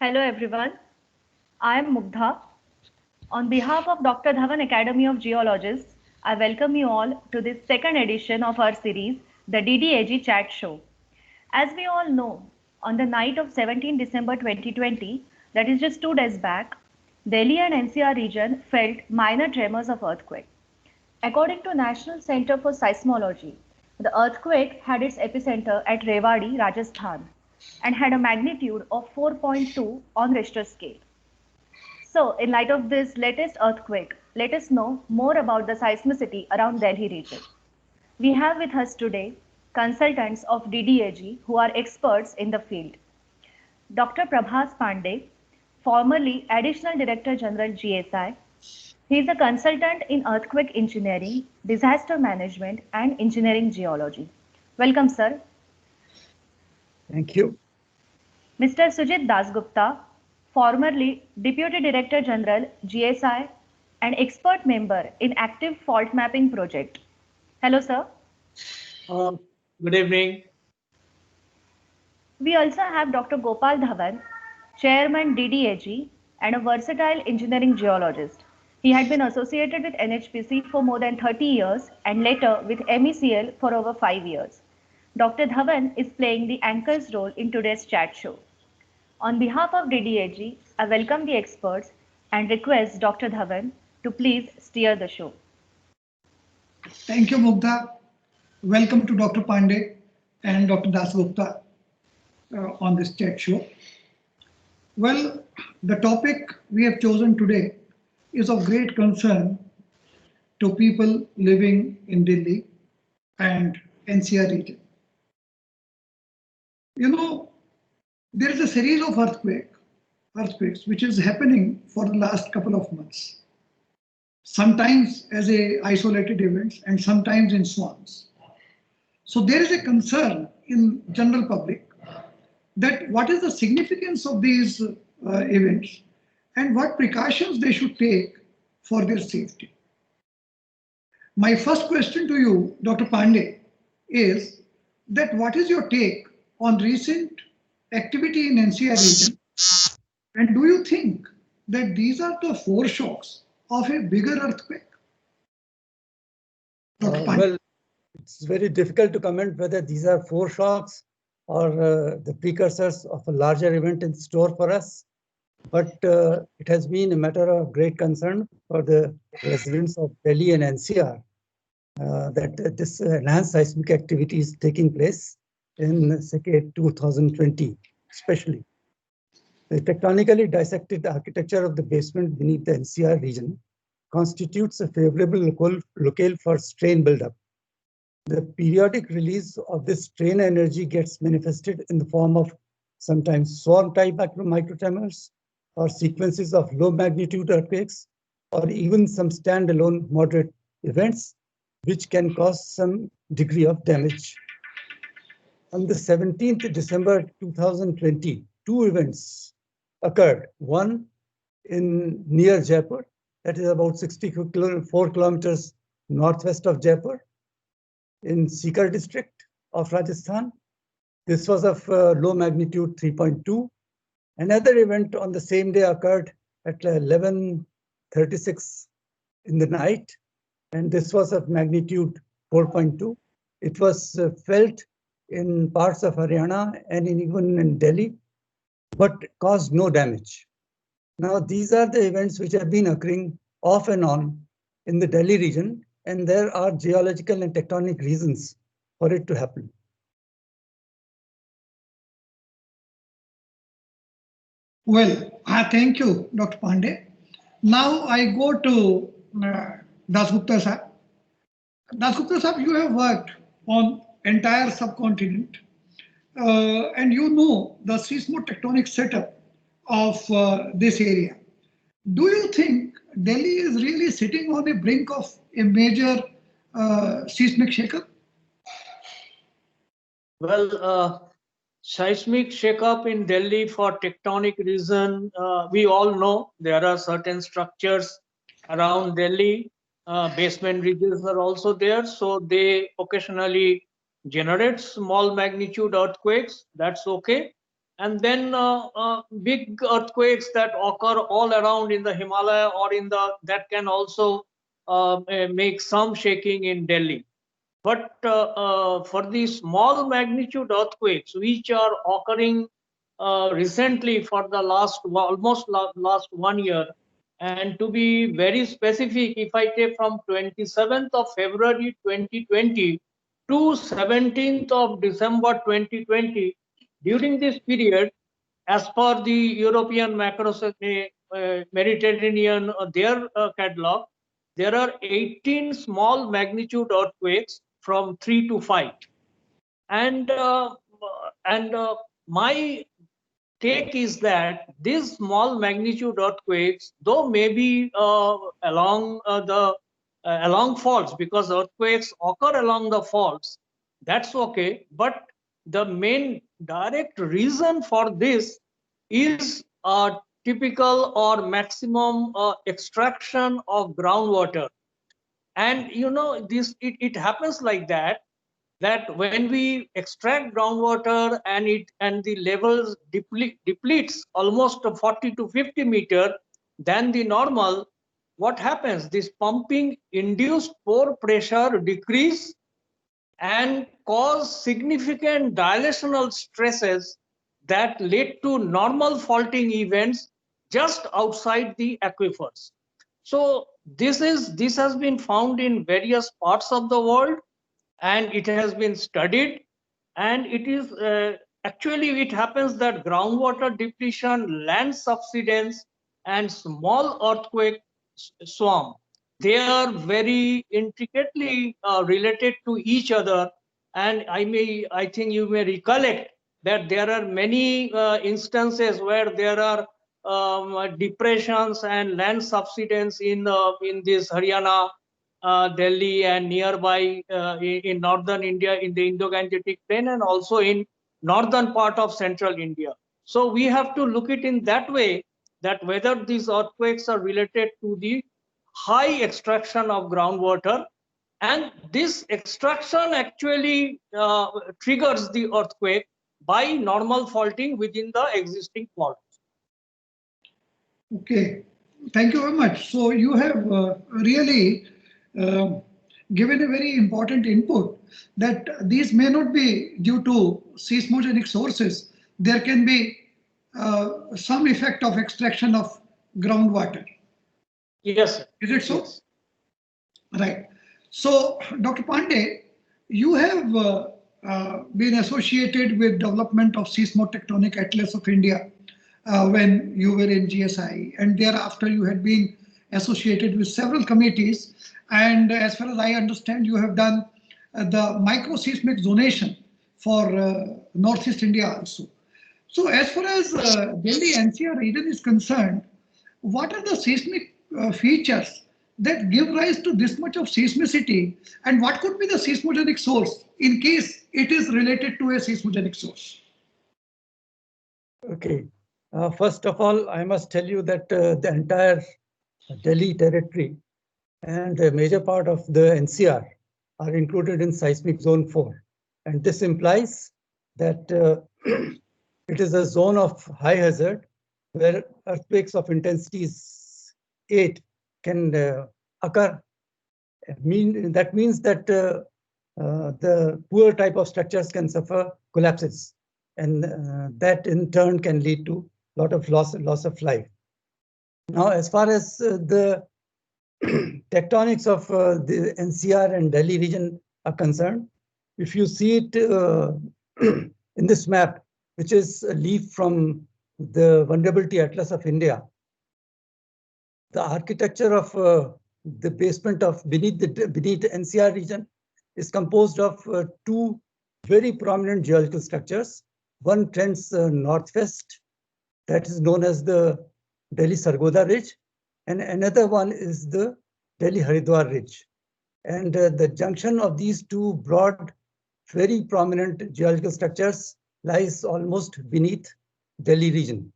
Hello everyone, I am Mugdha. On behalf of Dr. Dhawan Academy of Geologists, I welcome you all to this second edition of our series, the DDAG Chat Show. As we all know, on the night of 17 December 2020, that is just 2 days back, Delhi and NCR region felt minor tremors of earthquake. According to National Center for Seismology, the earthquake had its epicenter at Rewari, Rajasthan, and had a magnitude of 4.2 on Richter scale. So, in light of this latest earthquake, let us know more about the seismicity around Delhi region. We have with us today consultants of DDAG who are experts in the field. Dr. Prabhas Pandey, formerly Additional Director General GSI. He is a consultant in earthquake engineering, disaster management, and engineering geology. Welcome, sir. Thank you. Mr. Sujit Dasgupta, formerly Deputy Director General, GSI, and expert member in active fault mapping project. Hello, sir. Good evening. We also have Dr. Gopal Dhawan, Chairman DDAG, and a versatile engineering geologist. He had been associated with NHPC for more than 30 years and later with MECL for over 5 years. Dr. Dhawan is playing the anchor's role in today's chat show. On behalf of DDAG, I welcome the experts and request Dr. Dhawan to please steer the show. Thank you, Mugdha. Welcome to Dr. Pandey and Dr. Dasgupta on this chat show. Well, the topic we have chosen today is of great concern to people living in Delhi and NCR region. You know, there is a series of earthquakes which is happening for the last couple of months. Sometimes as isolated events and sometimes in swarms. So there is a concern in general public that what is the significance of these events and what precautions they should take for their safety. My first question to you, Dr. Pandey, is that what is your take on recent activity in NCR region, and do you think that these are the foreshocks of a bigger earthquake? Well, it's very difficult to comment whether these are foreshocks or the precursors of a larger event in store for us. But it has been a matter of great concern for the residents of Delhi and NCR that this enhanced seismic activity is taking place in Second 2020, especially. The tectonically dissected architecture of the basement beneath the NCR region constitutes a favorable locale for strain buildup. The periodic release of this strain energy gets manifested in the form of sometimes swarm-type microtremors or sequences of low-magnitude earthquakes, or even some standalone moderate events, which can cause some degree of damage. On the 17th December 2020, two events occurred. One in near Jaipur, that is about 64 kilometers northwest of Jaipur, in Sikar district of Rajasthan. This was of low magnitude 3.2. Another event on the same day occurred at 11:36 in the night, and this was of magnitude 4.2. It was felt in parts of Haryana and even in Delhi, but caused no damage. Now, these are the events which have been occurring off and on in the Delhi region, and there are geological and tectonic reasons for it to happen. Well, thank you, Dr. Pandey. Now I go to Dasgupta sir. Dasgupta sir, you have worked on entire subcontinent and you know the seismotectonic setup of this area. Do you think Delhi is really sitting on the brink of a major seismic shakeup? Well, seismic shakeup in Delhi for tectonic reason, we all know there are certain structures around Delhi. Basement ridges are also there, so they occasionally generate small magnitude earthquakes. That's okay. and then big earthquakes that occur all around in the Himalaya or in the that can also make some shaking in Delhi. But for the small magnitude earthquakes, which are occurring recently for the last 1 year, and to be very specific, if I take from 27th of February 2020 to 17th of December 2020, during this period, as per the European Mediterranean, their catalog, there are 18 small magnitude earthquakes from 3 to 5. And my take is that these small magnitude earthquakes, though maybe along faults, because earthquakes occur along the faults, that's okay. But the main direct reason for this is a typical or maximum extraction of groundwater. And it happens like that when we extract groundwater and the levels depletes almost 40 to 50 meter than the normal, what happens? This pumping induced pore pressure decrease and cause significant dilational stresses that lead to normal faulting events just outside the aquifers. So this has been found in various parts of the world, and it has been studied, and it is actually it happens that groundwater depletion, land subsidence, and small earthquake swarm, they are very intricately related to each other. And I think you may recollect that there are many instances where there are depressions and land subsidence in this Haryana, Delhi, and nearby in northern India, in the Indo-Gangetic Plain, and also in northern part of central India. So we have to look it in that way, that whether these earthquakes are related to the high extraction of groundwater, and this extraction actually triggers the earthquake by normal faulting within the existing fault. Okay, thank you very much. So you have really given a very important input that these may not be due to seismogenic sources. There can be some effect of extraction of groundwater. Yes, sir. Is it so? Yes. Right. So, Dr. Pandey, you have been associated with development of Seismotectonic Atlas of India when you were in GSI, and thereafter you had been associated with several committees. And as far as I understand, you have done the microseismic zonation for Northeast India also. So as far as Delhi NCR region is concerned, what are the seismic features that give rise to this much of seismicity, and what could be the seismogenic source in case it is related to a seismogenic source? Okay. First of all, I must tell you that the entire Delhi territory and a major part of the NCR are included in seismic zone 4. And this implies that it is a zone of high hazard where earthquakes of intensities 8 can occur. That means that the poor type of structures can suffer collapses, and that in turn can lead to a lot of loss of life. Now, as far as the tectonics of the NCR and Delhi region are concerned, if you see it in this map, which is a leaf from the Vulnerability Atlas of India, the architecture of the basement of beneath the NCR region is composed of two very prominent geological structures. One trends northwest, that is known as the Delhi Sargodha Ridge, and another one is the Delhi Haridwar Ridge. And the junction of these two broad, very prominent geological structures lies almost beneath Delhi region.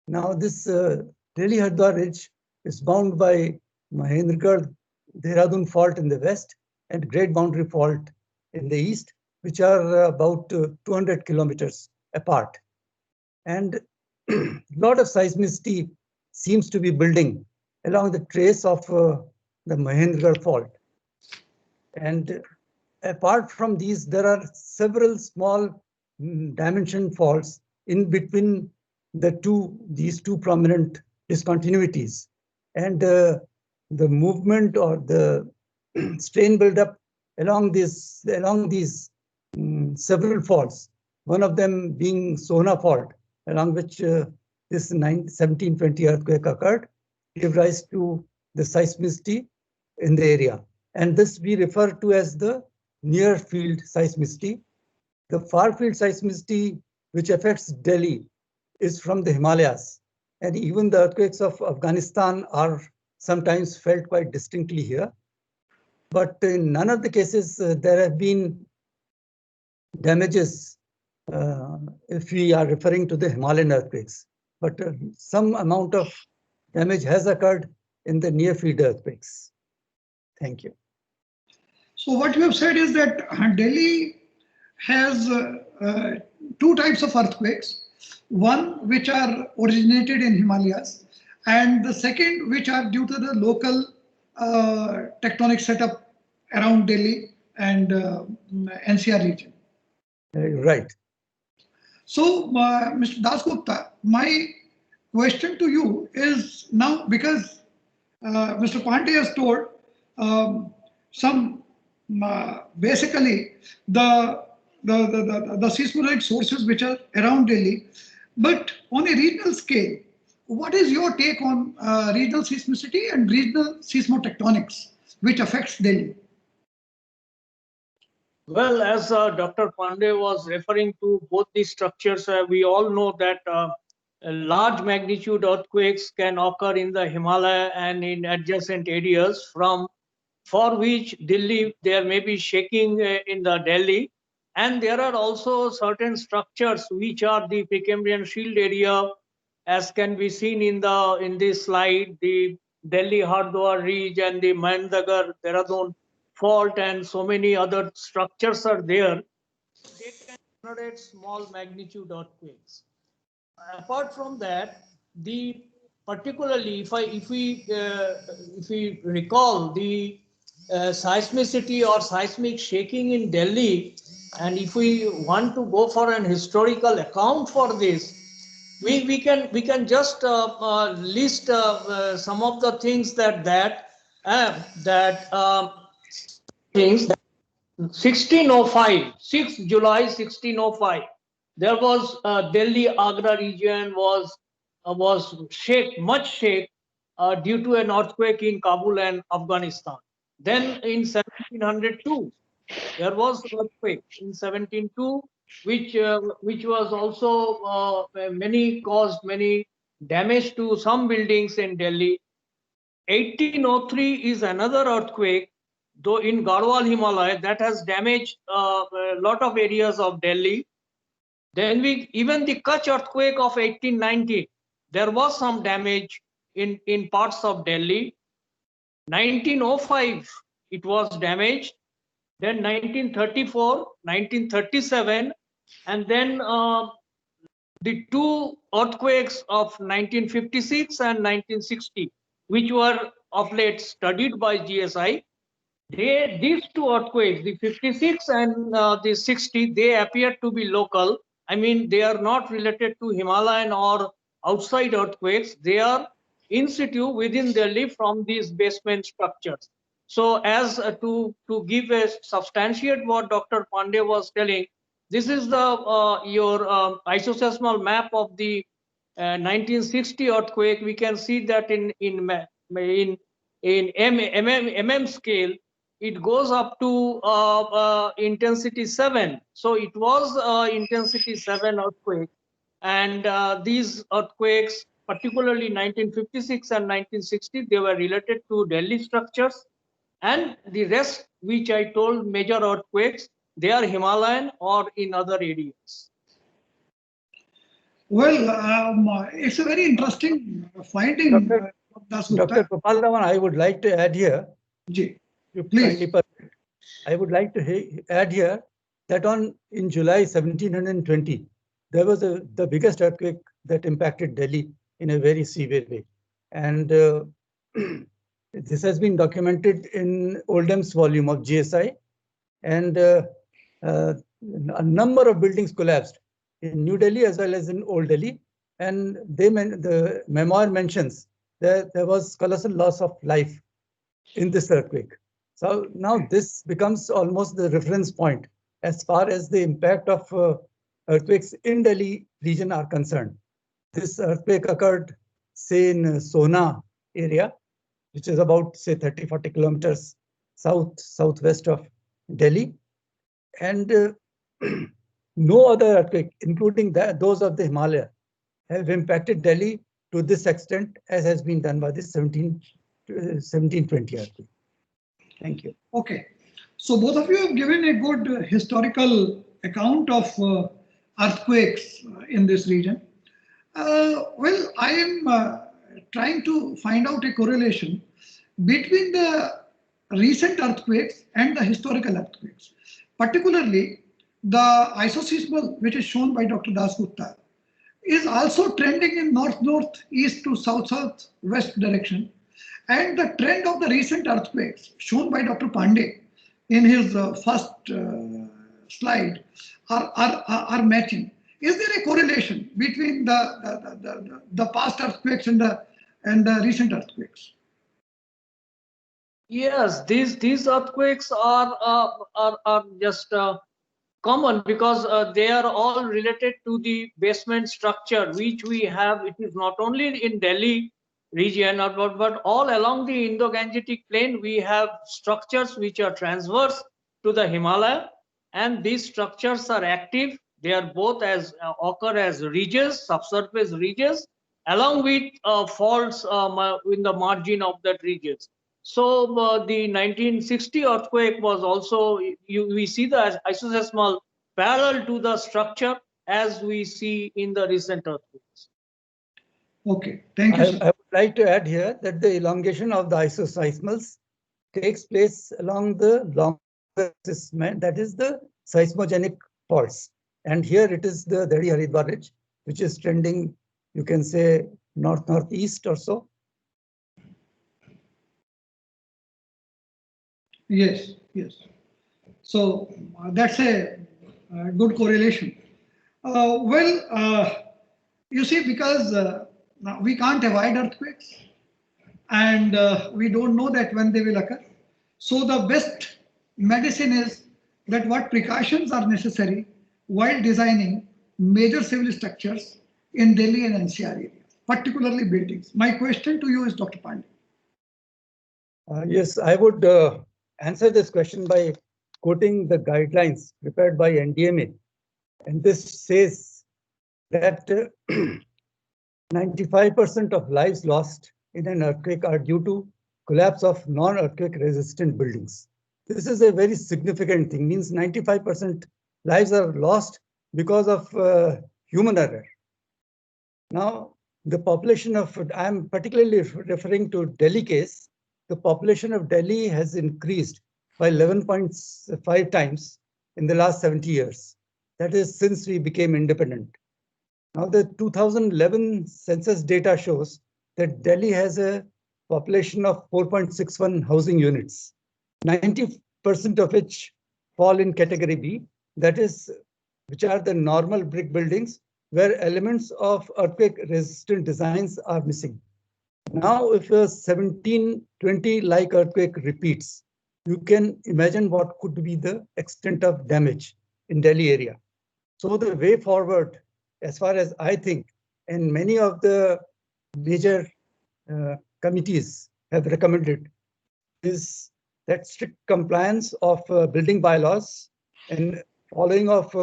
Now, this Delhi Haridwar Ridge is bound by Mahendragarh Dehradun fault in the west and Great Boundary Fault in the east, which are about 200 kilometers apart. And a lot of seismicity seems to be building along the trace of the Mahendragarh fault. And apart from these, there are several small dimension faults in between these two prominent discontinuities. And the movement or the strain buildup along these several faults, one of them being Sona fault, along which this 1720 earthquake occurred, gave rise to the seismicity in the area. And this we refer to as the near field seismicity. The far field seismicity, which affects Delhi, is from the Himalayas. And even the earthquakes of Afghanistan are sometimes felt quite distinctly here. But in none of the cases, there have been damages if we are referring to the Himalayan earthquakes. But some amount of damage has occurred in the near field earthquakes. Thank you. So what you have said is that Delhi has two types of earthquakes. One which are originated in Himalayas, and the second which are due to the local tectonic setup around Delhi and NCR region. Right. So, Mr. Dasgupta, my question to you is now, because Mr. Pandey has told basically the seismologic sources which are around Delhi, but on a regional scale, what is your take on regional seismicity and regional seismotectonics which affects Delhi? Well, as Dr. Pandey was referring to both these structures, we all know that large magnitude earthquakes can occur in the Himalaya and in adjacent areas, for which Delhi, there may be shaking in the Delhi. And there are also certain structures which are the Precambrian shield area, as can be seen in this slide, the Delhi Hardwar Ridge and the Mahendragarh Dehradun fault, and so many other structures are there. They can generate small magnitude earthquakes. Apart from that, particularly if we recall the seismicity or seismic shaking in Delhi, and if we want to go for an historical account for this, we can just list some of the things things. 1605, 6 July 1605, there was Delhi Agra region was much shake due to an earthquake in Kabul and Afghanistan. Then in 1702, there was earthquake in 1702, which was also caused many damage to some buildings in Delhi. 1803 is another earthquake, though in Garhwal Himalaya, that has damaged a lot of areas of Delhi. Then even the Kutch earthquake of 1890, there was some damage in parts of Delhi. 1905, it was damaged. Then 1934, 1937, and then the two earthquakes of 1956 and 1960, which were of late studied by GSI. These two earthquakes, the 56 and the 60, they appear to be local. I mean, they are not related to Himalayan or outside earthquakes. They are in situ within Delhi from these basement structures. So as to give a substantiate what Dr. Pandey was telling, this is the your isoseismal map of the 1960 earthquake. We can see that in mm scale, it goes up to intensity 7. So it was intensity 7 earthquake. And these earthquakes, particularly 1956 and 1960, they were related to Delhi structures. And the rest, which I told major earthquakes, they are Himalayan or in other areas. Well, it's a very interesting finding. Dr. Gopal Raman, I would like to add here. Please. I would like to add here that in July 1720, there was the biggest earthquake that impacted Delhi in a very severe way. And this has been documented in Oldham's volume of GSI. And a number of buildings collapsed in New Delhi as well as in Old Delhi. And the memoir mentions that there was colossal loss of life in this earthquake. So now this becomes almost the reference point as far as the impact of earthquakes in Delhi region are concerned. This earthquake occurred, say, in Sona area, which is about, say, 30-40 kilometers southwest of Delhi. And no other earthquake, including those of the Himalaya, have impacted Delhi to this extent as has been done by the 1720 earthquake. Thank you. Okay. So both of you have given a good historical account of earthquakes in this region. Well, I am trying to find out a correlation between the recent earthquakes and the historical earthquakes. Particularly, the isoseismal, which is shown by Dr. Dasgupta, is also trending in north-northeast to south-southwest direction. And the trend of the recent earthquakes shown by Dr. Pandey in his first slide are matching. Is there a correlation between the past earthquakes and the recent earthquakes? Yes, these earthquakes are just common because they are all related to the basement structure which we have. It is not only in Delhi region but all along the Indo-Gangetic plain we have structures which are transverse to the Himalaya, and these structures are active. They are both occur as ridges, subsurface ridges, along with faults in the margin of that ridges. So the 1960 earthquake was also, we see the isoseismal parallel to the structure as we see in the recent earthquakes. Okay, thank you. I would like to add here that the elongation of the isoseismals takes place along the longer segment, that is the seismogenic faults. And here it is the Delhi-Haridwar ridge, which is trending, you can say, north-northeast or so. Yes, yes. So that's a good correlation. You see, because we can't avoid earthquakes and we don't know that when they will occur. So the best medicine is that what precautions are necessary while designing major civil structures in Delhi and NCR area, particularly buildings. My question to you is, Dr. Pandey. Yes, I would answer this question by quoting the guidelines prepared by NDMA. And this says that 95% of lives lost in an earthquake are due to collapse of non-earthquake resistant buildings. This is a very significant thing, means 95% lives are lost because of human error. Now, the population of, I'm particularly referring to Delhi case, the population of Delhi has increased by 11.5 times in the last 70 years. That is since we became independent. Now, the 2011 census data shows that Delhi has a population of 4.61 housing units, 90% of which fall in category B, that is, which are the normal brick buildings where elements of earthquake-resistant designs are missing. Now, if a 1720 like earthquake repeats, you can imagine what could be the extent of damage in Delhi area. So the way forward, as far as I think, and many of the major committees have recommended, is that strict compliance of building bylaws and following of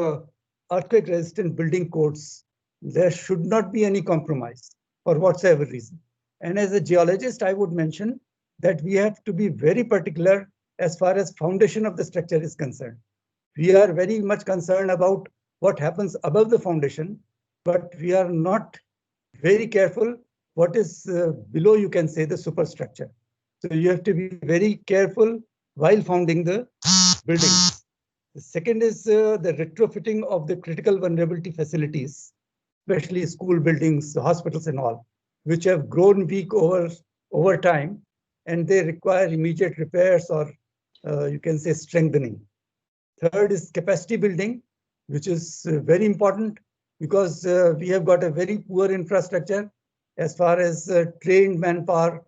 earthquake-resistant building codes. There should not be any compromise for whatsoever reason. And as a geologist, I would mention that we have to be very particular as far as foundation of the structure is concerned. We are very much concerned about what happens above the foundation, but we are not very careful what is below, you can say, the superstructure. So you have to be very careful while founding the buildings. The second is the retrofitting of the critical vulnerability facilities, especially school buildings, hospitals and all, which have grown weak over time, and they require immediate repairs or you can say strengthening. Third is capacity building, which is very important because we have got a very poor infrastructure as far as trained manpower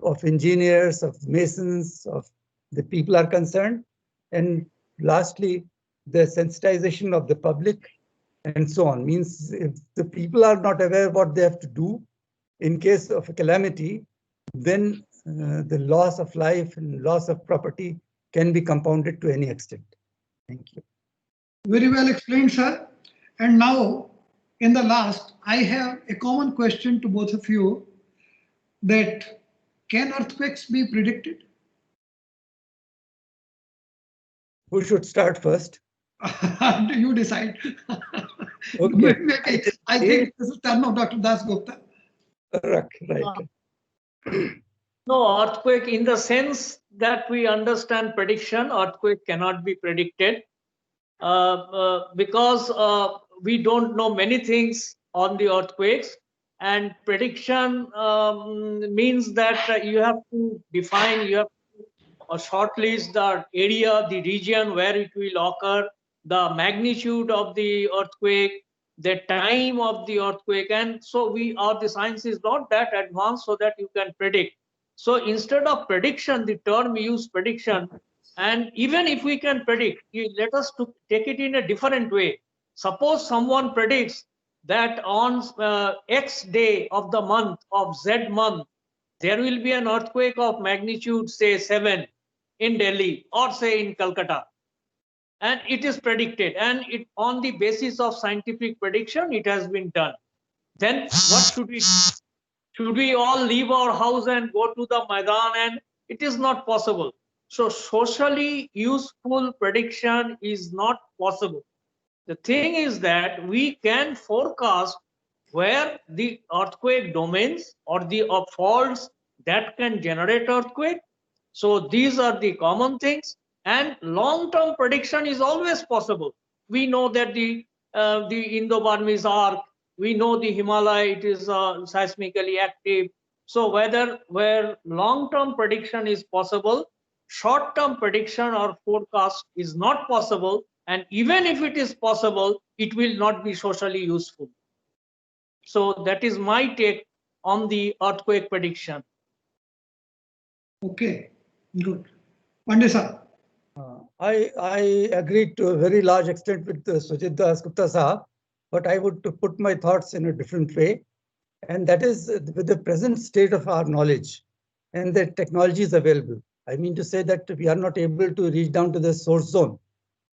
of engineers, of masons, of the people are concerned. And lastly, the sensitization of the public and so on. Means if the people are not aware what they have to do in case of a calamity, then the loss of life and loss of property can be compounded to any extent. Thank you. Very well explained, sir. And now, in the last, I have a common question to both of you, that can earthquakes be predicted? Who should start first? You decide. Okay. I think this is turn of Dr. Das Gupta. Right. No, earthquake in the sense that we understand prediction, earthquake cannot be predicted because we don't know many things on the earthquakes, and prediction means that you have to define, you have to shortlist the area, the region where it will occur, the magnitude of the earthquake, the time of the earthquake, and so the science is not that advanced so that you can predict. So instead of prediction, the term use prediction, and even if we can predict, let us take it in a different way. Suppose someone predicts that on X day of the month of Z month, there will be an earthquake of magnitude, say 7 in Delhi or say in Calcutta. And it is predicted, and it on the basis of scientific prediction, it has been done. Then what should we do? Should we all leave our house and go to the Maidan? And it is not possible. So socially useful prediction is not possible. The thing is that we can forecast where the earthquake domains or the faults that can generate earthquake. So these are the common things, and long-term prediction is always possible. We know that the Indo-Burmese arc, we know the Himalaya, it is seismically active. So where long-term prediction is possible, short-term prediction or forecast is not possible. And even if it is possible, it will not be socially useful. So that is my take on the earthquake prediction. Okay, good. Pandey. I agree to a very large extent with Sujit Das Gupta Sahab, but I would put my thoughts in a different way. And that is with the present state of our knowledge and the technologies available. I mean to say that we are not able to reach down to the source zone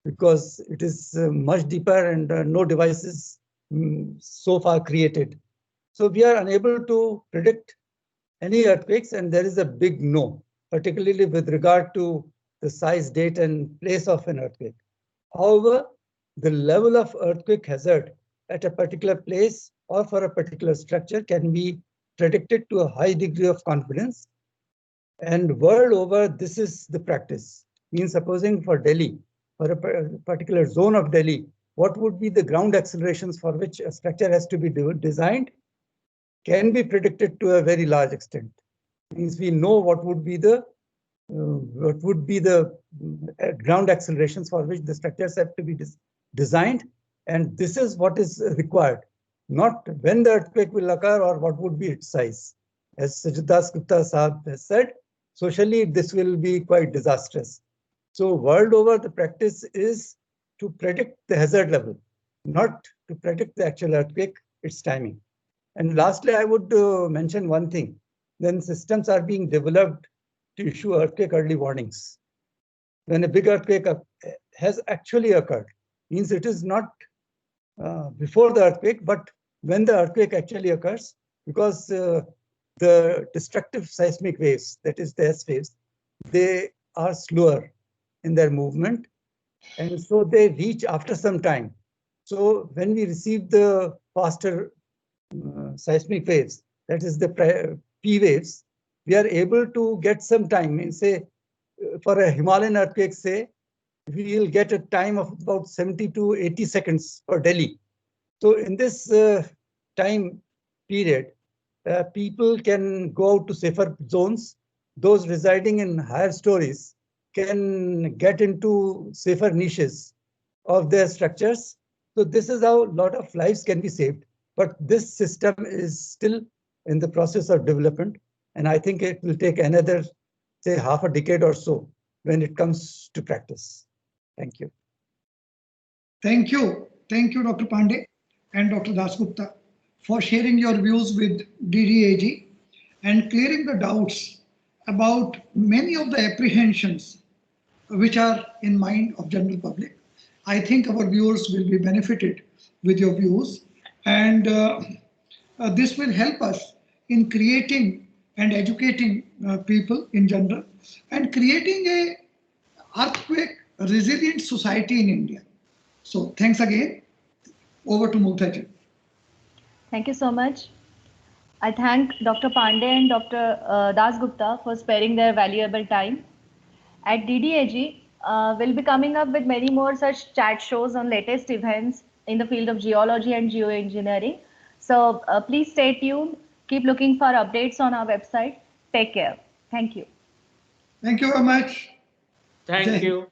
because it is much deeper and no devices so far created. So we are unable to predict any earthquakes, and there is a big no, particularly with regard to the size, date, and place of an earthquake. However, the level of earthquake hazard at a particular place or for a particular structure can be predicted to a high degree of confidence. And world over, this is the practice. Means supposing for Delhi, for a particular zone of Delhi, what would be the ground accelerations for which a structure has to be designed can be predicted to a very large extent. Means we know what would be the ground accelerations for which the structures have to be designed, and this is what is required, not when the earthquake will occur or what would be its size. As Sujit Das Gupta Sahab has said, socially this will be quite disastrous. So world over, the practice is to predict the hazard level, not to predict the actual earthquake, its timing. And lastly, I would mention one thing. Then systems are being developed to issue earthquake early warnings. When a big earthquake has actually occurred, means it is not before the earthquake, but when the earthquake actually occurs, because the destructive seismic waves, that is the S waves, they are slower in their movement, and so they reach after some time. So when we receive the faster seismic waves, that is the P waves, we are able to get some time. Say for a Himalayan earthquake, say we'll get a time of about 70 to 80 seconds for Delhi. So in this time period, people can go out to safer zones. Those residing in higher stories can get into safer niches of their structures. So this is how a lot of lives can be saved. But this system is still in the process of development. And I think it will take another, say, half a decade or so when it comes to practice. Thank you. Thank you. Thank you, Dr. Pandey and Dr. Dasgupta, for sharing your views with DDAG and clearing the doubts about many of the apprehensions which are in mind of general public. I think our viewers will be benefited with your views, and this will help us in creating and educating people in general and creating a earthquake resilient society in India. So thanks again. Over to Mugdha. Thank you so much. I thank Dr. Pandey and Dr. Dasgupta for sparing their valuable time. At DDAG, we'll be coming up with many more such chat shows on latest events in the field of geology and geoengineering. So please stay tuned. Keep looking for updates on our website. Take care. Thank you. Thank you very much. Thank you.